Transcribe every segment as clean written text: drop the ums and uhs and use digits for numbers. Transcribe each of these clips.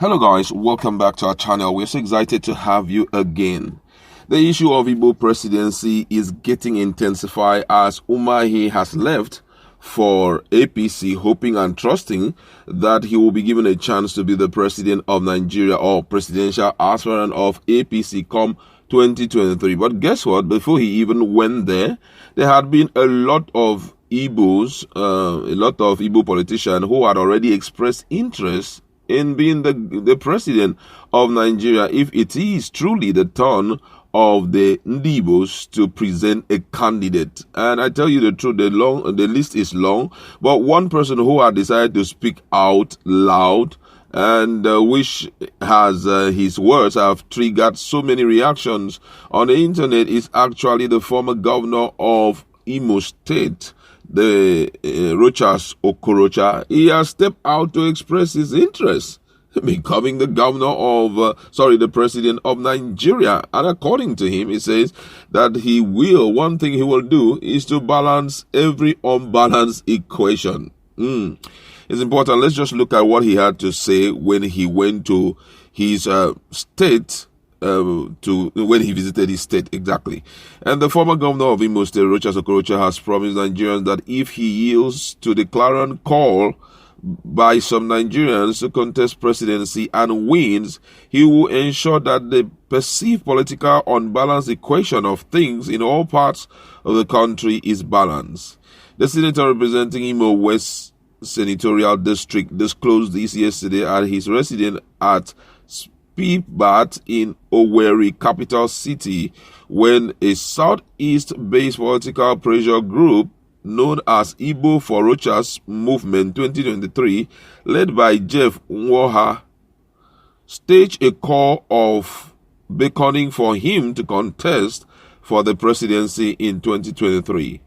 Hello guys, welcome back to our channel. We're so excited to have you again. The issue of Igbo presidency is getting intensified as Umahi has left for APC, hoping and trusting that he will be given a chance to be the president of Nigeria or presidential aspirant of APC come 2023. But guess what? Before he even went there had been a lot of Igbos, a lot of Igbo politicians who had already expressed interest in being the president of Nigeria if it is truly the turn of the Igbos to present a candidate. And I tell you the truth, the list is long, but one person who had decided to speak out loud and which has his words have triggered so many reactions on the internet is actually the former governor of Imo State, the Rochas Okorocha. He has stepped out to express his interest in becoming the governor of, the president of Nigeria. And according to him, he says that one thing he will do is to balance every unbalanced equation. It's important. Let's just look at what he had to say when he went to his state, when he visited his state, exactly. And the former governor of Imo State, Rochas Okorocha, has promised Nigerians that if he yields to the clarion call by some Nigerians to contest presidency and wins, he will ensure that the perceived political unbalanced equation of things in all parts of the country is balanced. The senator representing Imo West Senatorial District disclosed this yesterday at his residence at Speedbat in Owerri, capital city, when a southeast-based political pressure group known as Igbo for Rochas Movement 2023, led by Jeff Nwoha, staged a call of beckoning for him to contest for the presidency in 2023.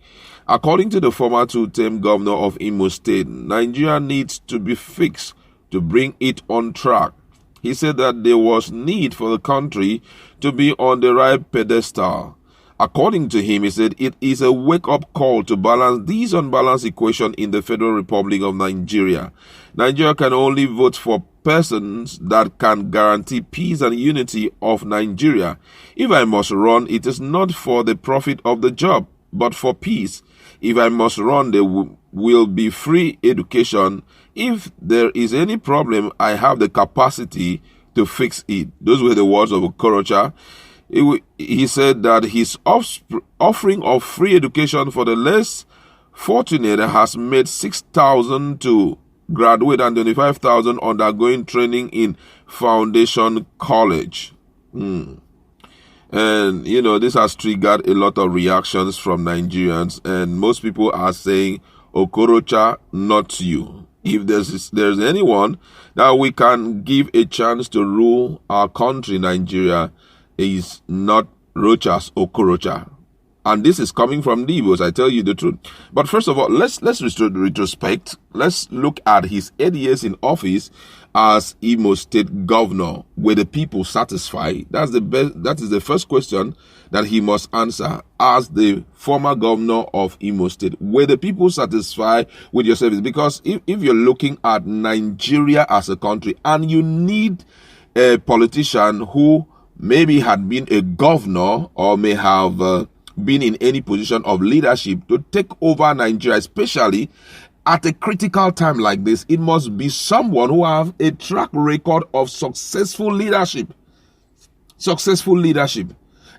According to the former two-term governor of Imo State, Nigeria needs to be fixed to bring it on track. He said that there was need for the country to be on the right pedestal. According to him, he said it is a wake-up call to balance these unbalanced equations in the Federal Republic of Nigeria. Nigeria can only vote for persons that can guarantee peace and unity of Nigeria. If I must run, it is not for the profit of the job, but for peace. If I must run, there will be free education. If there is any problem, I have the capacity to fix it. Those were the words of Okorocha. He said that his offering of free education for the less fortunate has made 6,000 to graduate and 25,000 undergoing training in foundation college. And, this has triggered a lot of reactions from Nigerians. And most people are saying, Okorocha, not you. If there's anyone that we can give a chance to rule our country, Nigeria, is not Rochas Okorocha. And this is coming from the Igbos, I tell you the truth. But first of all, let's retrospect. Let's look at his 8 years in office as Imo State governor. Were the people satisfied? That is the first question that he must answer as the former governor of Imo State. Were the people satisfied with your service? Because if you're looking at Nigeria as a country and you need a politician who maybe had been a governor or may have been in any position of leadership to take over Nigeria, especially at a critical time like this, it must be someone who have a track record of successful leadership.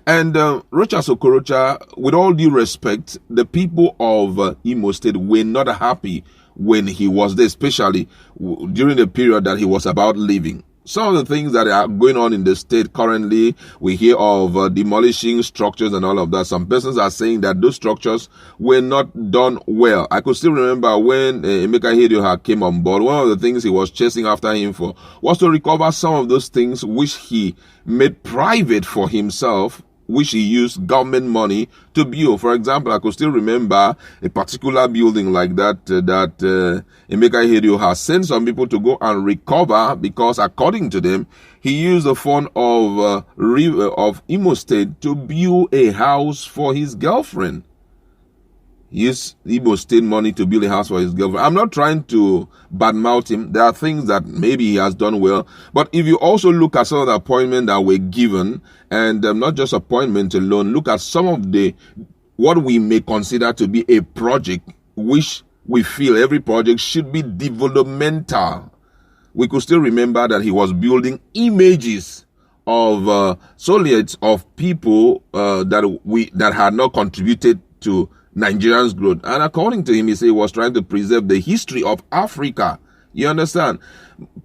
And Rochas Okorocha, with all due respect, the people of Imo State were not happy when he was there, especially during the period that he was about leaving. Some of the things that are going on in the state currently, we hear of demolishing structures and all of that. Some persons are saying that those structures were not done well. I could still remember when Emeka Ihedioha came on board, one of the things he was chasing after him for was to recover some of those things which he made private for himself, which he used government money to build. For example, I could still remember a particular building like that Emeka Ihedioha has sent some people to go and recover because, according to them, he used the fund of Imo State to build a house for his girlfriend. use Igbo state money to build a house for his girlfriend. I'm not trying to badmouth him. There are things that maybe he has done well. But if you also look at some of the appointments that were given, and not just appointment alone, look at some of what we may consider to be a project, which we feel every project should be developmental. We could still remember that he was building images of solids of people that had not contributed to Nigerians' growth. And according to him, he said he was trying to preserve the history of Africa. You understand?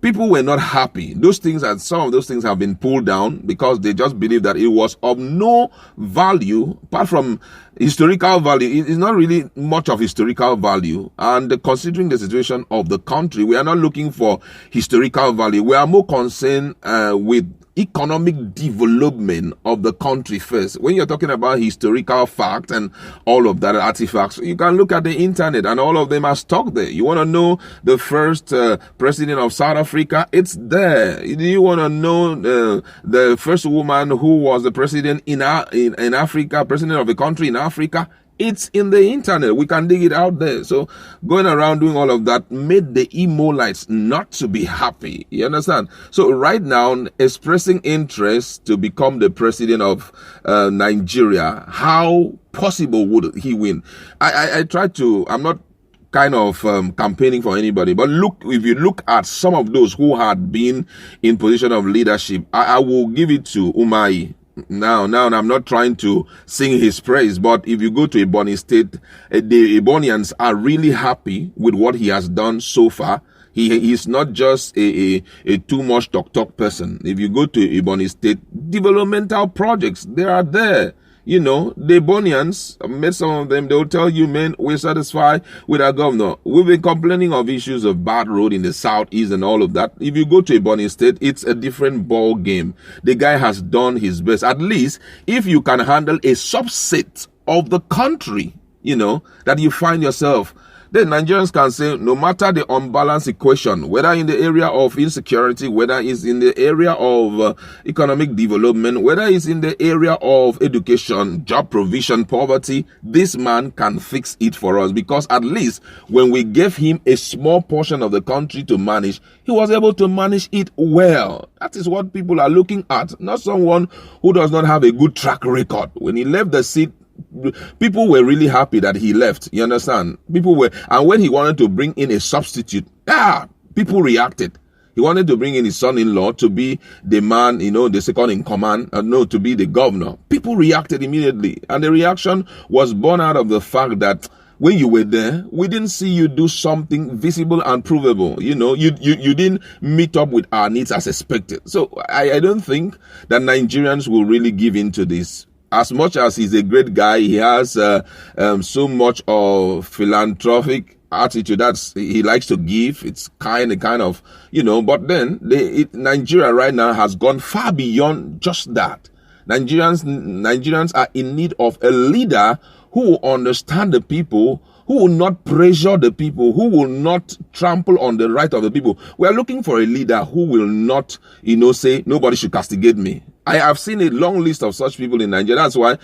People were not happy. Some of those things have been pulled down because they just believe that it was of no value apart from historical value. It's not really much of historical value. And considering the situation of the country, we are not looking for historical value. We are more concerned with economic development of the country first. When you're talking about historical facts and all of that artifacts, you can look at the internet and all of them are stuck there. You want to know the first president of South Africa? It's there. Do you want to know the first woman who was the president in Africa, president of a country in Africa? It's in the internet. We can dig it out there. So going around doing all of that made the Imolites not to be happy. You understand? So right now, expressing interest to become the president of Nigeria, how possible would he win? I try to, I'm not kind of campaigning for anybody, but if you look at some of those who had been in position of leadership, I will give it to Umahi. Now, I'm not trying to sing his praise, but if you go to Ebonyi State, the Ebonians are really happy with what he has done so far. He's not just a too much talk person. If you go to Ebonyi State, developmental projects, they are there. You know, the Ebonians, I've met some of them, they'll tell you, man, we're satisfied with our governor. We've been complaining of issues of bad road in the southeast and all of that. If you go to Ebonyi State, it's a different ball game. The guy has done his best. At least, if you can handle a subset of the country, you know, that you find yourself, then Nigerians can say, no matter the unbalanced equation, whether in the area of insecurity, whether it's in the area of economic development, whether it's in the area of education, job provision, poverty, this man can fix it for us. Because at least when we gave him a small portion of the country to manage, he was able to manage it well. That is what people are looking at, not someone who does not have a good track record. When he left the seat, people were really happy that he left. You understand? And when he wanted to bring in a substitute, people reacted. He wanted to bring in his son-in-law to be the man, you know, the second in command, to be the governor. People reacted immediately. And the reaction was born out of the fact that when you were there, we didn't see you do something visible and provable. You know, you didn't meet up with our needs as expected. So I don't think that Nigerians will really give in to this. As much as he's a great guy, he has so much of philanthropic attitude that he likes to give. It's kind of, you know, but then Nigeria right now has gone far beyond just that. Nigerians are in need of a leader who will understand the people, who will not pressure the people, who will not trample on the right of the people. We are looking for a leader who will not, you know, say, nobody should castigate me. I have seen a long list of such people in Nigeria. That's why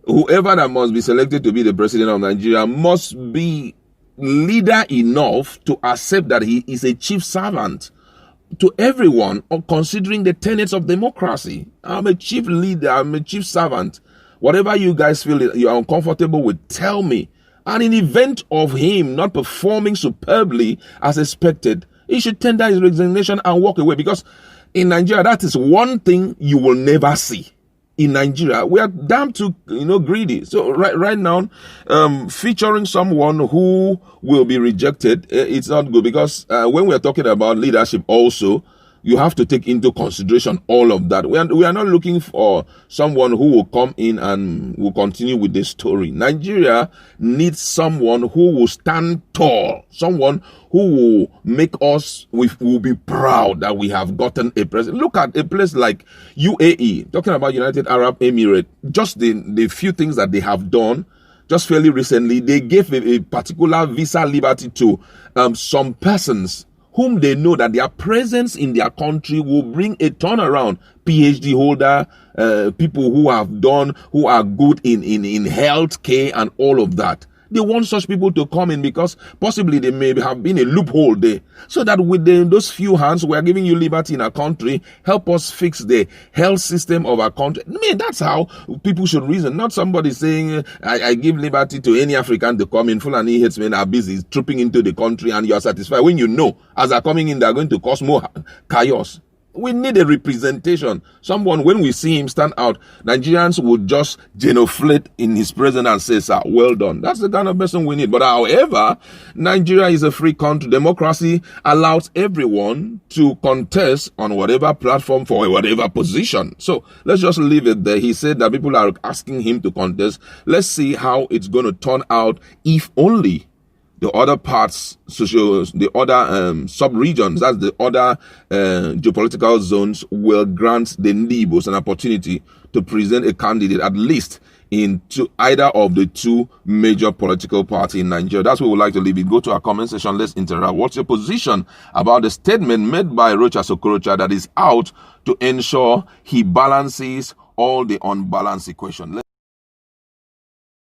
whoever that must be selected to be the president of Nigeria must be leader enough to accept that he is a chief servant to everyone, or considering the tenets of democracy. I'm a chief leader, I'm a chief servant. Whatever you guys feel you are uncomfortable with, tell me. And in event of him not performing superbly as expected, he should tender his resignation and walk away. Because in Nigeria, that is one thing you will never see. In Nigeria, we are damn too, you know, greedy. So right now, featuring someone who will be rejected, it's not good. Because when we are talking about leadership also, you have to take into consideration all of that. We are not looking for someone who will come in and will continue with the story. Nigeria needs someone who will stand tall, someone who will make us, we will be proud that we have gotten a president. Look at a place like UAE, talking about United Arab Emirates, just the few things that they have done. Just fairly recently, they gave a particular visa liberty to some persons whom they know that their presence in their country will bring a turnaround. PhD holder, people who are good in health care and all of that. They want such people to come in because possibly there may have been a loophole there. So that with those few hands, we are giving you liberty in our country. Help us fix the health system of our country. I mean, that's how people should reason. Not somebody saying, I give liberty to any African to come in. Fulani headsmen are busy trooping into the country and you are satisfied when you know as they're coming in, they're going to cause more chaos. We need a representation. Someone, when we see him stand out, Nigerians would just genuflect in his presence and say, sir, well done. That's the kind of person we need. But however, Nigeria is a free country. Democracy allows everyone to contest on whatever platform for whatever position. So let's just leave it there. He said that people are asking him to contest. Let's see how it's going to turn out if only the other parts, the other sub-regions, that's the other geopolitical zones, will grant the Igbos an opportunity to present a candidate at least in either of the two major political parties in Nigeria. That's where we would like to leave it. Go to our comment section. Let's interact. What's your position about the statement made by Okorocha that is out to ensure he balances all the unbalanced equations?